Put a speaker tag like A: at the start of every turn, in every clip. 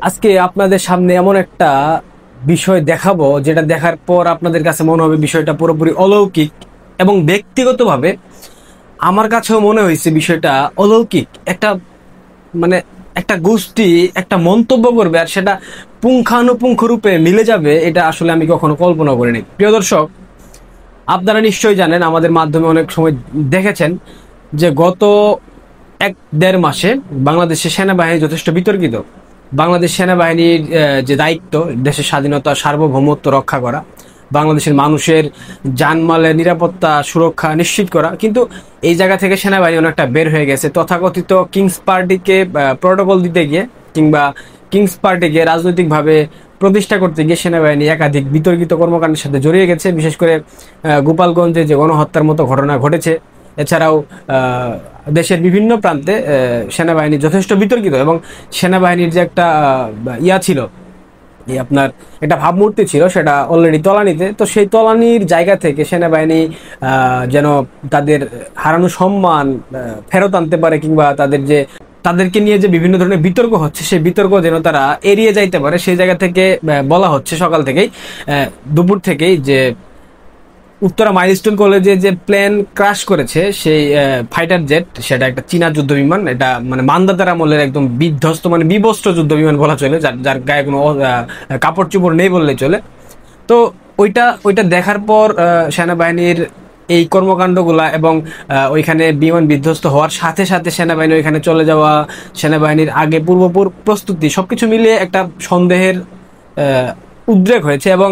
A: আজকে আপনাদের সামনে এমন একটা বিষয় দেখাবো যেটা দেখার পর আপনাদের কাছে মনে হবে বিষয়টা পুরোপুরি অলৌকিক। এবং ব্যক্তিগতভাবে আমার কাছেও মনে হয়েছে বিষয়টা অলৌকিক। একটা মানে একটা গোষ্ঠী একটা মন্তব্য করবে আর সেটা পুঙ্খানুপুঙ্খ রূপে মিলে যাবে, এটা আসলে আমি কখনো কল্পনা করিনি। প্রিয় দর্শক, আপনারা নিশ্চয়ই জানেন, আমাদের মাধ্যমে অনেক সময় দেখেছেন যে গত 1-1.5 মাসে বাংলাদেশের সেনাবাহিনী যথেষ্ট বিতর্কিত। বাংলাদেশ সেনাবাহিনীর যে দায়িত্ব দেশের স্বাধীনতা সার্বভৌমত্ব রক্ষা করা, বাংলাদেশের মানুষের জানমালের নিরাপত্তা সুরক্ষা নিশ্চিত করা, কিন্তু এই জায়গা থেকে সেনাবাহিনী অনেকটা বের হয়ে গেছে। তথাকথিত কিংস পার্টিকে প্রটোকল দিতে গিয়ে কিংবা কিংস পার্টিকে রাজনৈতিকভাবে প্রতিষ্ঠা করতে গিয়ে সেনাবাহিনী একাধিক বিতর্কিত কর্মকাণ্ডের সাথে জড়িয়ে গেছে। বিশেষ করে গোপালগঞ্জে যে গণহত্যার মতো ঘটনা ঘটেছে, এছাড়াও দেশের বিভিন্ন প্রান্তে সেনাবাহিনী যথেষ্ট বিতর্কিত। এবং সেনাবাহিনীর যে একটা ইয়া ছিল, আপনার একটা ভাবমূর্তি ছিল, সেটা অলরেডি তলানিতে। তো সেই তলানির জায়গা থেকে সেনাবাহিনী যেন তাদের হারানো সম্মান ফেরত আনতে পারে, কিংবা তাদেরকে নিয়ে যে বিভিন্ন ধরনের বিতর্ক হচ্ছে সেই বিতর্ক যেন তারা এড়িয়ে যাইতে পারে, সেই জায়গা থেকে বলা হচ্ছে সকাল থেকেই, দুপুর থেকেই, যে উত্তরা মাইলস্টোন কলেজে যে প্লেন ক্রাশ করেছে সেই ফাইটার জেট, সেটা একটা চীনা যুদ্ধ বিমান। এটা মানে মান্দাতার আমলের একদম বিধ্বস্ত মানে বিবস্ত্র যুদ্ধ বিমান বলা চলে, যার যার গায়ে কোনো কাপড় চোপড় নেই বললেই চলে। তো ওইটা দেখার পর সেনাবাহিনীর এই কর্মকাণ্ডগুলা এবং ওইখানে বিমান বিধ্বস্ত হওয়ার সাথে সাথে সেনাবাহিনী ওইখানে চলে যাওয়া, সেনাবাহিনীর আগে পূর্ব প্রস্তুতি, সবকিছু মিলিয়ে একটা সন্দেহের উদ্রেক হয়েছে। এবং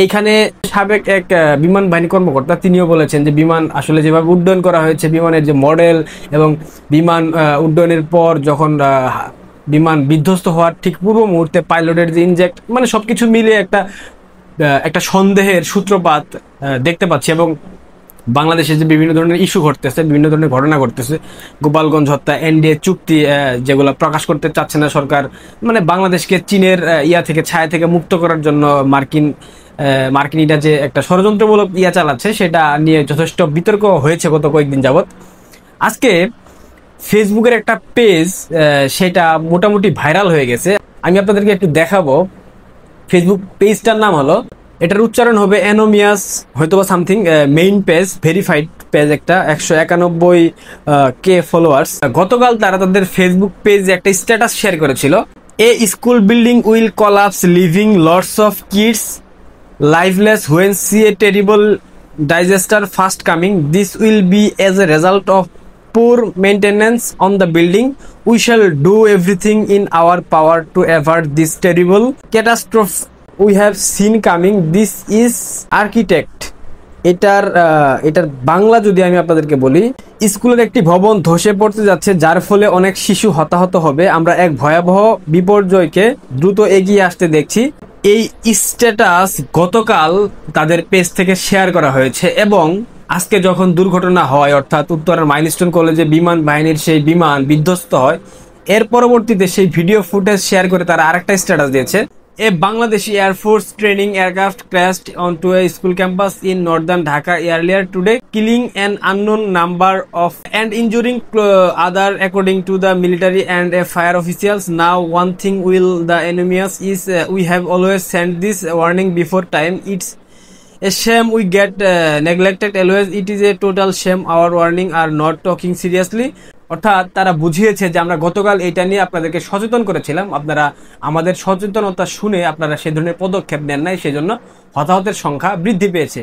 A: এইখানে সাবেক এক বিমান বাহিনী কর্মকর্তা তিনিও বলেছেন যে বিমান আসলে যেভাবে উড্ডয়ন করা হয়েছে, বিমানের যে মডেল এবং বিমান উড্ডয়নের পর যখন বিমান বিধ্বস্ত হওয়ার ঠিক পূর্ব মুহূর্তে পাইলটের যে ইনজেক্ট, মানে সবকিছু মিলিয়ে একটা সন্দেহের সূত্রপাত দেখতে পাচ্ছি। এবং বাংলাদেশে যে বিভিন্ন ধরনের ইস্যু ঘটতেছে, বিভিন্ন ধরনের ঘটনা ঘটতেছে, গোপালগঞ্জ হত্যা, এনডিএ চুক্তি, যেগুলো প্রকাশ করতে চাচ্ছে না সরকার, মানে বাংলাদেশকে চীনের ছায়া থেকে মুক্ত করার জন্য মার্কিনিটা যে একটা ষড়যন্ত্রমূলক চালাচ্ছে, সেটা নিয়ে যথেষ্ট বিতর্ক হয়েছে গত কয়েকদিন যাবৎ। আজকে ফেসবুকের একটা পেজ, সেটা মোটামুটি ভাইরাল হয়ে গেছে। আমি আপনাদেরকে একটু দেখাবো। ফেসবুক পেজটার নাম হলো, এটার উচ্চারণ হবে অ্যানোমিয়াস হয়তোবা something, main page, verified page, একটা 191 কে ফলোয়ার্স। গতকাল তারা তাদের ফেসবুক পেজে একটা স্ট্যাটাস শেয়ার করেছিল, a school building will collapse leaving lots of kids lifeless when see a terrible disaster fast coming. This will be as a result of poor maintenance on the building. We shall do everything in our power to avert this terrible catastrophe we have seen coming. This is architect. এটার বাংলা যদি আমি আপনাদেরকে বলি, স্কুলের একটি ভবন ধসে পড়তে যাচ্ছে, যার ফলে অনেক শিশু হতাহত হবে। আমরা এক ভয়াবহ বিপর্যয়কে দ্রুত এগিয়ে আসতে দেখছি। এই স্ট্যাটাস গতকাল তাদের পেজ থেকে শেয়ার করা হয়েছে। এবং আজকে যখন দুর্ঘটনা হয়, অর্থাৎ উত্তরার মাইলস্টোন কলেজে বিমান বাহিনীর সেই বিমান বিধ্বস্ত হয়, এর পরবর্তীতে সেই ভিডিও ফুটেজ শেয়ার করে তারা আরেকটা স্ট্যাটাস দিয়েছে, A Bangladeshi Air Force training aircraft crashed onto a school campus in northern Dhaka earlier today, killing an unknown number of and injuring other, according to the military and fire officials. Now, one thing will the enemies is we have always sent this warning before time. It's a shame we get neglected always. It is a total shame our warning are not taking seriously. অর্থাৎ তারা বুঝিয়েছে যে আমরা গতকাল এটা নিয়ে আপনাদেরকে সচেতন করেছিলাম, আপনারা আমাদের সচেতনতা শুনে আপনারা সেই ধরনের পদক্ষেপ নেন নাই, সেজন্য হতাহতের সংখ্যা বৃদ্ধি পেয়েছে।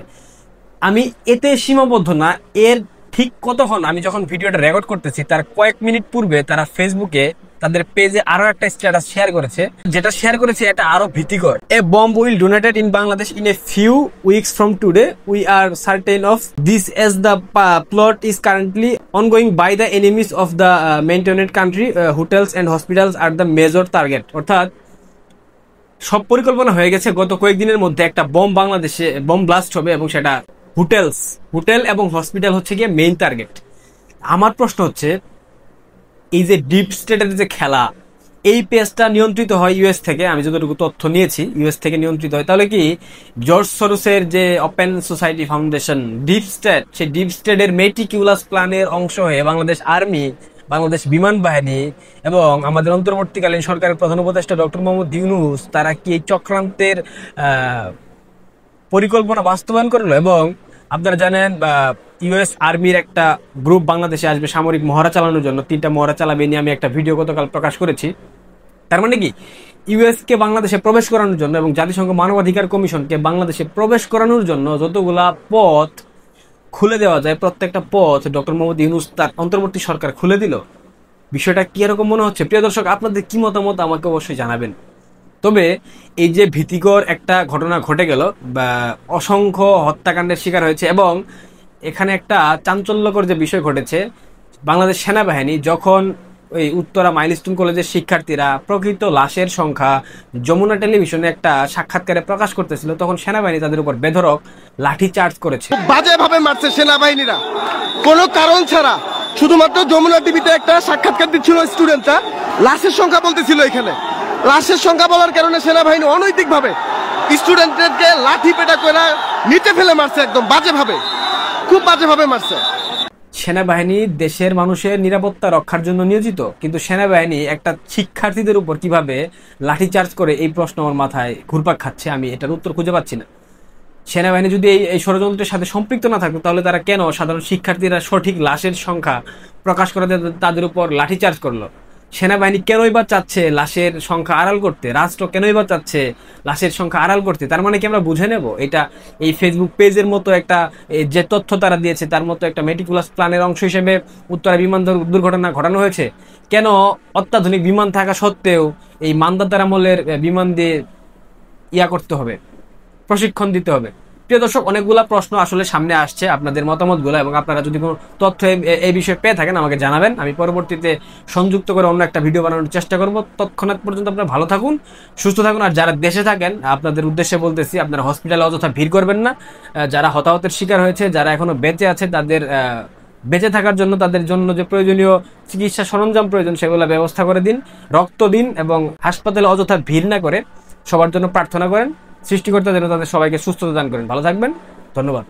A: আমি এতে সীমাবদ্ধ না, এর ঠিক কতক্ষণ, আমি যখন ভিডিওটা রেকর্ড করতেছি তার কয়েক মিনিট পূর্বে তারা ফেসবুকে তাদের পেজে আরো একটা স্ট্যাটাস শেয়ার করেছে, যেটা শেয়ার করেছে এটা আরো ভীতিকর। A bomb will detonated in Bangladesh in a few weeks from today. We are certain of this as the plot is currently ongoing by the enemies of the maintained country. Hotels and hospitals are the major target. অর্থাৎ সব পরিকল্পনা হয়ে গেছে, গত কয়েকদিনের মধ্যে একটা বাংলাদেশে বম্ব ব্লাস্ট হবে এবং সেটা হোটেল এবং হসপিটাল হচ্ছে গিয়ে মেইন টার্গেট। আমার প্রশ্ন হচ্ছে, এই যে ডিপ স্টেটের যে খেলা, এই পেজটা নিয়ন্ত্রিত হয় ইউএস থেকে, আমি যতটুকু তথ্য নিয়েছি ইউএস থেকে নিয়ন্ত্রিত হয়। তাহলে কি জর্জ সরোসের যে open society foundation deep state, সেই ডিপ স্টেটের মেটিকিউলাস প্ল্যানের অংশ হয়ে বাংলাদেশ আর্মি বাংলাদেশ বিমান বাহিনী এবং আমাদের অন্তর্বর্তীকালীন সরকারের প্রধান উপদেষ্টা ডক্টর মোহাম্মদ ইউনূস তারা কি এই চক্রান্তের পরিকল্পনা বাস্তবায়ন করলো? এবং আপনারা জানেন ইউএস আর্মির একটা গ্রুপ বাংলাদেশে আসবে সামরিক মহড়া চালানোর জন্য, 3টা মহড়া চালাবে নিয়ে আমি একটা ভিডিও গতকাল প্রকাশ করেছি। তার মানে কি ইউএস কে বাংলাদেশে প্রবেশ করানোর জন্য এবং জাতিসংঘ মানবাধিকার কমিশনকে বাংলাদেশে প্রবেশ করানোর জন্য যতগুলা পথ খুলে দেওয়া যায় প্রত্যেকটা পথ ডক্টর মোহাম্মদ ইউনূস তার অন্তর্বর্তী সরকার খুলে দিল। বিষয়টা কি এরকম মনে হচ্ছে? প্রিয় দর্শক, আপনাদের কি মতামত আমাকে অবশ্যই জানাবেন। তবে এই যে ভীতিকর একটা ঘটনা ঘটে গেল বা অসংখ্য হত্যাকাণ্ডের শিকার হয়েছে, এবং এখানে একটা চাঞ্চল্যকর যে বিষয় ঘটেছে, বাংলাদেশ সেনাবাহিনী যখন ওই উত্তরা মাইলস্টোন কলেজের শিক্ষার্থীরা প্রকৃত লাশের সংখ্যা যমুনা টেলিভিশনে একটা সাক্ষাৎকারে প্রকাশ করতেছিল, তখন সেনাবাহিনী তাদের উপর বেধড়ক লাঠি চার্জ করেছে।
B: বাজেভাবে মারছে সেনাবাহিনীরা কোনো কারণ ছাড়া। শুধুমাত্র যমুনা টিভিতে একটা সাক্ষাৎকার দিচ্ছিল স্টুডেন্টরা, লাশের সংখ্যা বলতেছিল। এখানে লাশের সংখ্যা বলার কারণে সেনাবাহিনী অনৈতিকভাবে স্টুডেন্টদেরকে লাঠি পেটা করে নিচে ফেলে মারছে, একদম বাজেভাবে, খুব বাজেভাবে মারছে।
A: সেনাবাহিনী দেশের মানুষের নিরাপত্তা রক্ষার জন্য নিয়োজিত, কিন্তু সেনাবাহিনী একটা শিক্ষার্থীদের উপর কিভাবে লাঠিচার্জ করে এই প্রশ্ন আমার মাথায় ঘুরপাক খাচ্ছে, আমি এটার উত্তর খুঁজে পাচ্ছি না। সেনাবাহিনী যদি এই ষড়যন্ত্রের সাথে সম্পৃক্ত না থাকতো তাহলে তারা কেন সাধারণ শিক্ষার্থীরা সঠিক লাশের সংখ্যা প্রকাশ করে তাদের উপর লাঠিচার্জ করলো? সেনাবাহিনী কেনই বা চাচ্ছে লাশের সংখ্যা আড়াল করতে? রাষ্ট্র কেনই বা চাচ্ছে লাশের সংখ্যা আড়াল করতে? তার মানে কি আমরা বুঝে নেব এটা এই ফেসবুক পেজের মতো একটা যে তথ্য তারা দিয়েছে তার মতো একটা মেটিকুলাস প্ল্যানের অংশ হিসেবে উত্তরা বিমান দুর্ঘটনা ঘটানো হয়েছে? কেন অত্যাধুনিক বিমান থাকা সত্ত্বেও এই মান্দাতার আমলের বিমান দিয়ে করতে হবে, প্রশিক্ষণ দিতে হবে? প্রিয় দর্শক, অনেকগুলা প্রশ্ন আসলে সামনে আসছে, আপনাদের মতামতগুলো এবং আপনারা যদি কোনো তথ্য এই বিষয়ে পেয়ে থাকেন আমাকে জানাবেন। আমি পরবর্তীতে সংযুক্ত করে অন্য একটা ভিডিও বানানোর চেষ্টা করব। তৎক্ষণাৎ পর্যন্ত আপনারা ভালো থাকুন, সুস্থ থাকুন। আর যারা দেশে থাকেন আপনাদের উদ্দেশ্যে বলতেছি, আপনারা হসপিটালে অযথা ভিড় করবেন না। যারা হতাহতের শিকার হয়েছে, যারা এখনো বেঁচে আছে, তাদের বেঁচে থাকার জন্য তাদের জন্য যে প্রয়োজনীয় চিকিৎসা সরঞ্জাম প্রয়োজন সেগুলো ব্যবস্থা করে দিন, রক্ত দিন এবং হাসপাতালে অযথা ভিড় না করে সবার জন্য প্রার্থনা করেন। সৃষ্টিকর্তা যেন তাদের সবাইকে সুস্থতা দান করেন। ভালো থাকবেন, ধন্যবাদ।